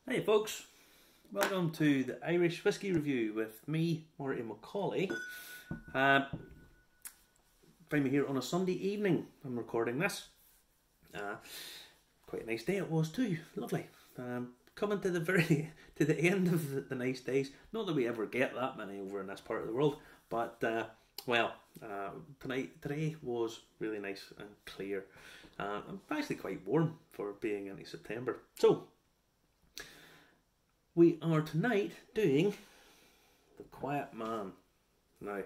Hey folks, welcome to the Irish Whiskey Review with me, Marty Macaulay. Find me here on a Sunday evening. I'm recording this. Quite a nice day it was too, lovely. Coming to the end of the nice days. Not that we ever get that many over in this part of the world, but today was really nice and clear. Actually quite warm for being into September. So we are tonight doing the Quietman. Now,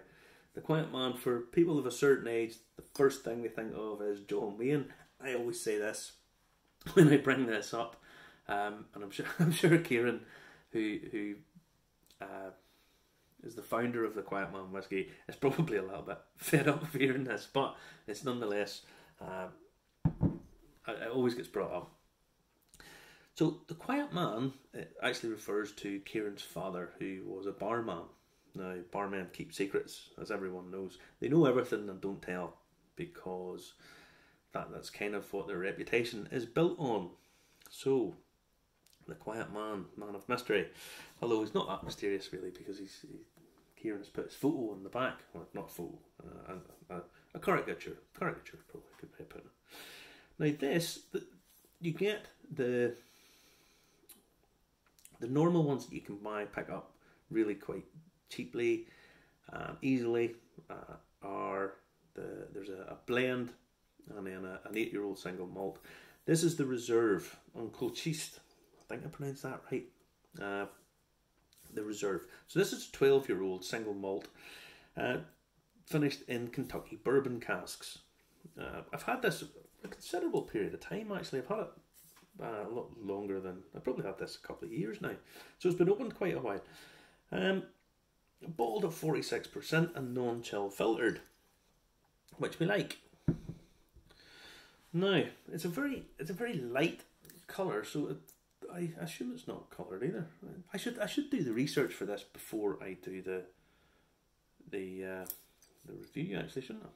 the Quietman, for people of a certain age, the first thing they think of is John Wayne. I always say this when I bring this up, and I'm sure Kieran, who is the founder of the Quietman whiskey, is probably a little bit fed up of hearing this, but it's nonetheless, it always gets brought up. So the Quietman actually refers to Kieran's father, who was a barman. Now, barmen keep secrets, as everyone knows. They know everything and don't tell, because that's kind of what their reputation is built on. So, the Quietman, man of mystery, although he's not that mysterious really, because Kieran has put his photo on the back, or not photo, a caricature probably could be put. Now this, you get the normal ones that you can pick up really quite cheaply, easily, there's a blend and then an 8-year-old single malt. This is the Reserve on Culchiste. I think I pronounced that right. The Reserve. So this is a 12-year-old single malt, finished in Kentucky Bourbon casks. I've had this a considerable period of time actually. I've had it a lot longer than, I probably had this a couple of years now, so it's been opened quite a while. Bottled at 46% and non-chill filtered, which we like. Now it's a very light colour, so I assume it's not coloured either. I should do the research for this before I do the review actually, shouldn't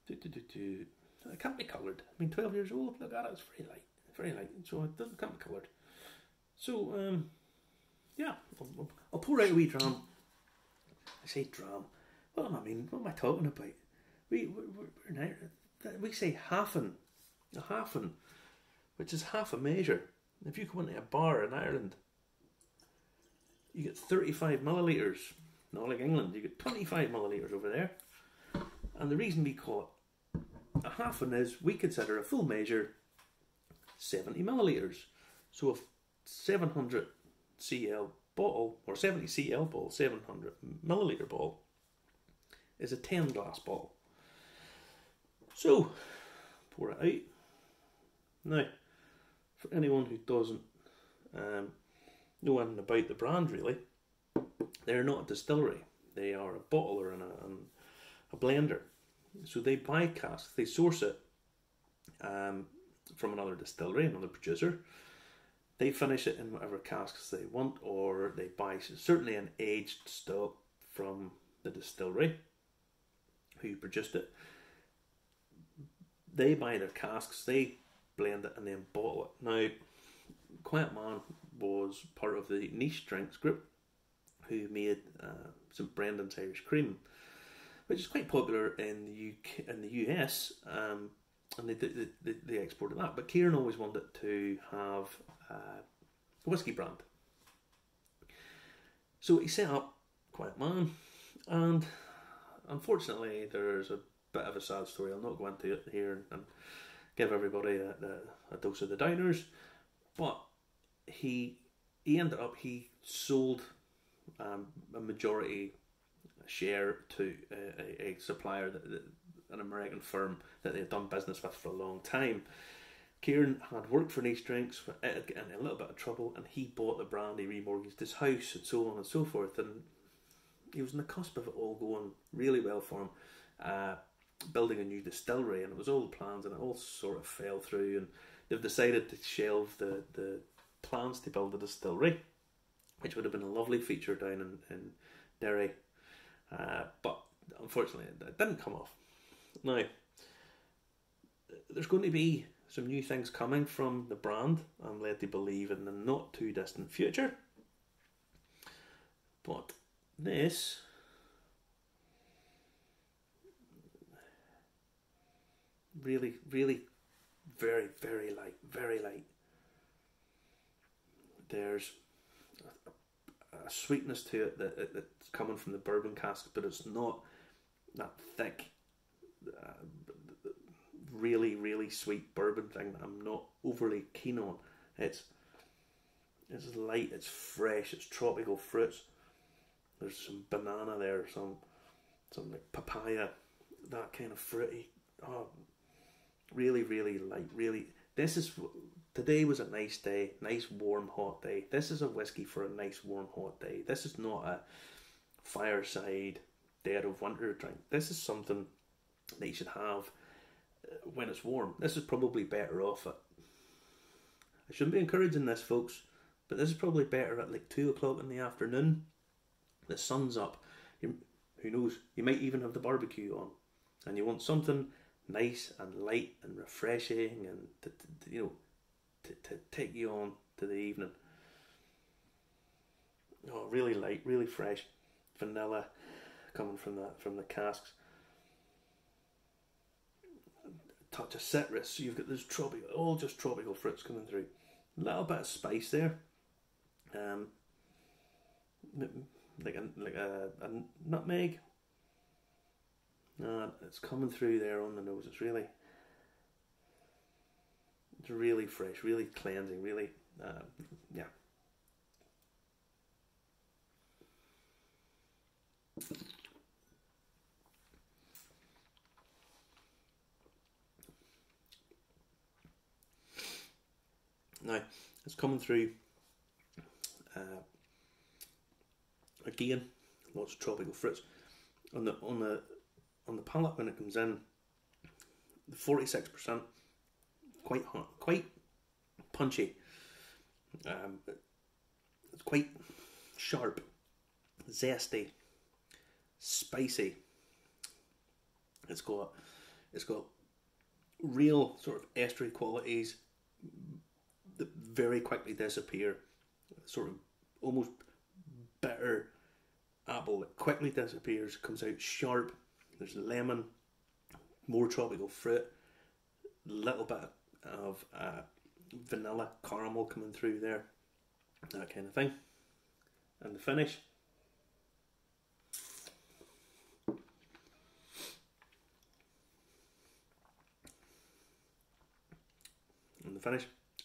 I? It can't be coloured. I mean, 12 years old. Look at it. It's very light, so it can't be coloured. So, yeah, I'll pour out a wee dram. I say dram. What am I mean? What am I talking about? We say halfen, a halfen, which is half a measure. If you go into a bar in Ireland, you get 35 millilitres. Not like England, you get 25 millilitres over there. And the reason we call it a halfen is we consider a full measure 70 millilitres. So a 700 cl bottle, or 70 cl bottle, 700 millilitre bottle, is a 10 glass bottle. So, pour it out. Now, for anyone who doesn't know anything about the brand really, they're not a distillery. They are a bottler and a blender. So they buy casks, they source it from another distillery, another producer. They finish it in whatever casks they want, or they buy certainly an aged stock from the distillery who produced it. They buy their casks, they blend it and then bottle it. Now, Quietman was part of the Niche Drinks group who made St Brendan's Irish Cream, which is quite popular in the UK, in the US, and they exported that. But Kieran always wanted to have a whiskey brand, so he set up Quietman, and unfortunately, there's a bit of a sad story. I'll not go into it here and give everybody a dose of the downers, but he sold a majority share to a supplier, an American firm that they had done business with for a long time. Kieran had worked for Niche Drinks, it had gotten in a little bit of trouble, and he bought the brand, he remortgaged his house and so on and so forth, and he was on the cusp of it all going really well for him, building a new distillery, and it was all the plans, and it all sort of fell through, and they've decided to shelve the plans to build a distillery, which would have been a lovely feature down in Derry, but unfortunately it didn't come off. Now, there's going to be some new things coming from the brand. I'm led to believe in the not too distant future. But this really, really very, very light, very light. There's a sweetness to it that's coming from the bourbon cask, but it's not that thick, really, really sweet bourbon thing that I'm not overly keen on. It's light, it's fresh, it's tropical fruits. There's some banana there, some like papaya, that kind of fruity. Oh, really, really light. Really, today was a nice day, nice warm hot day. This is a whiskey for a nice warm hot day. This is not a fireside dead of winter drink. This is something that you should have when it's warm. This is probably better off at, I shouldn't be encouraging this, folks, but this is probably better at like 2 o'clock in the afternoon. The sun's up. Who knows? You might even have the barbecue on, and you want something nice and light and refreshing, and to take you on to the evening. Oh, really light, really fresh, vanilla coming from the casks. A touch of citrus. So you've got this all just tropical fruits coming through. A little bit of spice there. Like a nutmeg. It's coming through there on the nose. It's really fresh, really cleansing, really, yeah. Now it's coming through. Again, lots of tropical fruits on the palate when it comes in. The 46%, quite hot, quite punchy. It's quite sharp, zesty, spicy. It's got real sort of estery qualities that very quickly disappear. Sort of almost bitter apple that quickly disappears, comes out sharp. There's lemon, more tropical fruit, a little bit of vanilla caramel coming through there, that kind of thing. And the finish,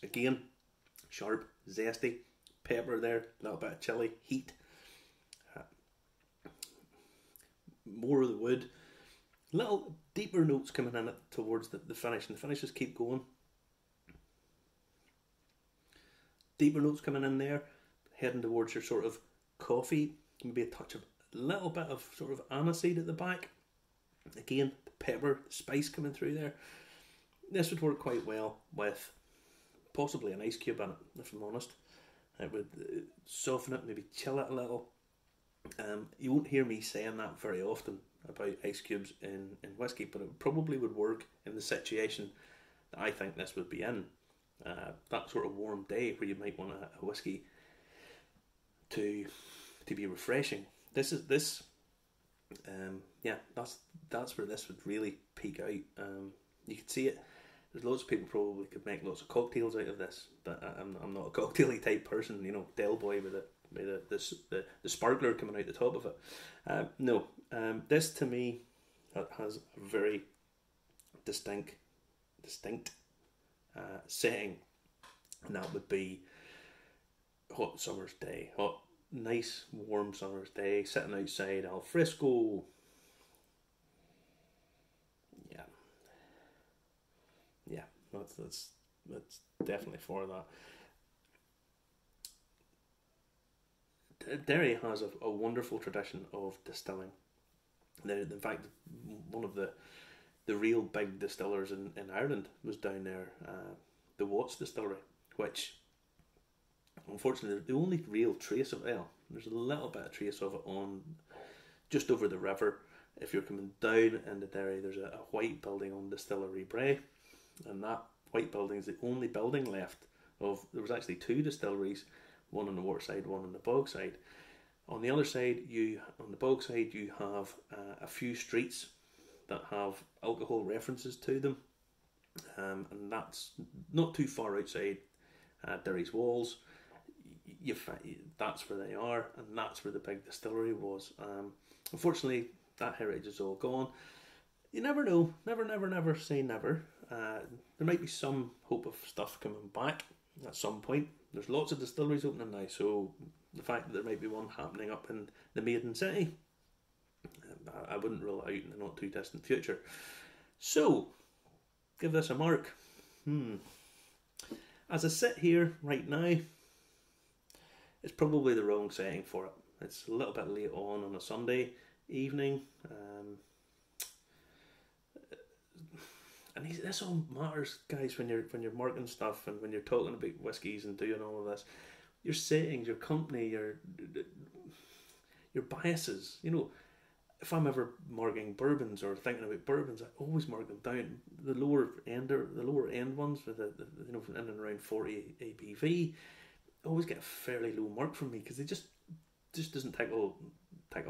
again, sharp, zesty, pepper there, a little bit of chili, heat, more of the wood, little deeper notes coming in towards the finish, and the finishes keep going. Deeper notes coming in there, heading towards your sort of coffee, maybe a little bit of sort of aniseed at the back. Again, the pepper, the spice coming through there. This would work quite well with possibly an ice cube in it, if I'm honest. It would soften it, maybe chill it a little. You won't hear me saying that very often about ice cubes in whiskey, but it probably would work in the situation that I think this would be in. That sort of warm day where you might want a whiskey to be refreshing. That's where this would really peak out. You could see it. There's lots of people probably could make lots of cocktails out of this, but I'm not a cocktail-y type person. You know, Del Boy with the sparkler coming out the top of it. This to me has a very distinct setting, and that would be hot summer's day, nice warm summer's day, sitting outside al fresco. Yeah, that's definitely for that. Derry has a wonderful tradition of distilling. In fact, one of the real big distillers in Ireland was down there, the Watts distillery, which unfortunately the only real trace of there's a little bit of trace of it on just over the river. If you're coming down into Derry, there's a white building on Distillery Bray, and that white buildings, the only building left of, there was actually two distilleries, one on the water side, one on the bog side. On the other side, on the bog side, you have a few streets that have alcohol references to them, and that's not too far outside Derry's walls. That's where they are, and that's where the big distillery was. Unfortunately, that heritage is all gone. You never know. Never say never. There might be some hope of stuff coming back at some point. There's lots of distilleries opening now, so the fact that there might be one happening up in the Maiden City, I wouldn't rule it out in the not too distant future. So, give this a mark. As I sit here right now, it's probably the wrong setting for it. It's a little bit late on a Sunday evening. And this all matters, guys, when you're marking stuff and when you're talking about whiskies and doing all of this. Your settings, your company, your biases. You know, if I'm ever marking bourbons or thinking about bourbons, I always mark them down. The lower end ones with the in and around 40 ABV, always get a fairly low mark from me because they just doesn't tickle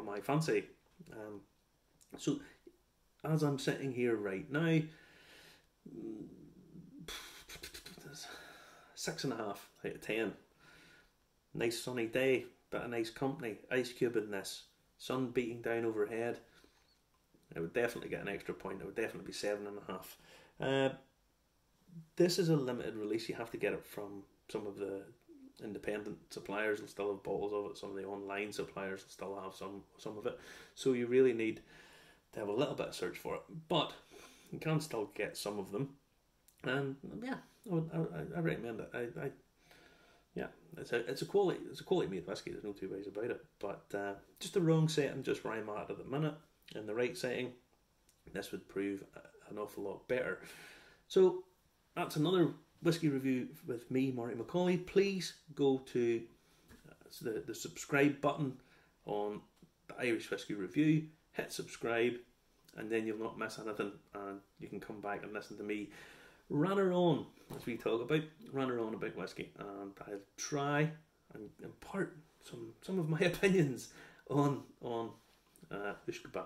my fancy. So as I'm sitting here right now, 6.5 out of 10. Nice sunny day, bit of nice company, ice cube in this, sun beating down overhead. I would definitely get an extra point. It would definitely be 7.5. This is a limited release. You have to get it from some of the independent suppliers. Will still have bottles of it. Some of the online suppliers will still have some of it. So you really need to have a little bit of search for it, but you can still get some of them. And yeah, I recommend it. Yeah, it's a quality made whiskey. There's no two ways about it. But just the wrong setting, just where I'm at the minute. In the right setting, this would prove an awful lot better. So that's another whiskey review with me, Marty McCauley. Please go to the subscribe button on the Irish Whiskey Review. Hit subscribe, and then you'll not miss anything. And you can come back and listen to me ranner on, as we talk about, ranner on about whiskey, and I'll try and impart some of my opinions on Ushkaba.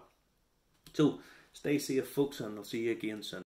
So stay safe, folks, and I'll see you again soon.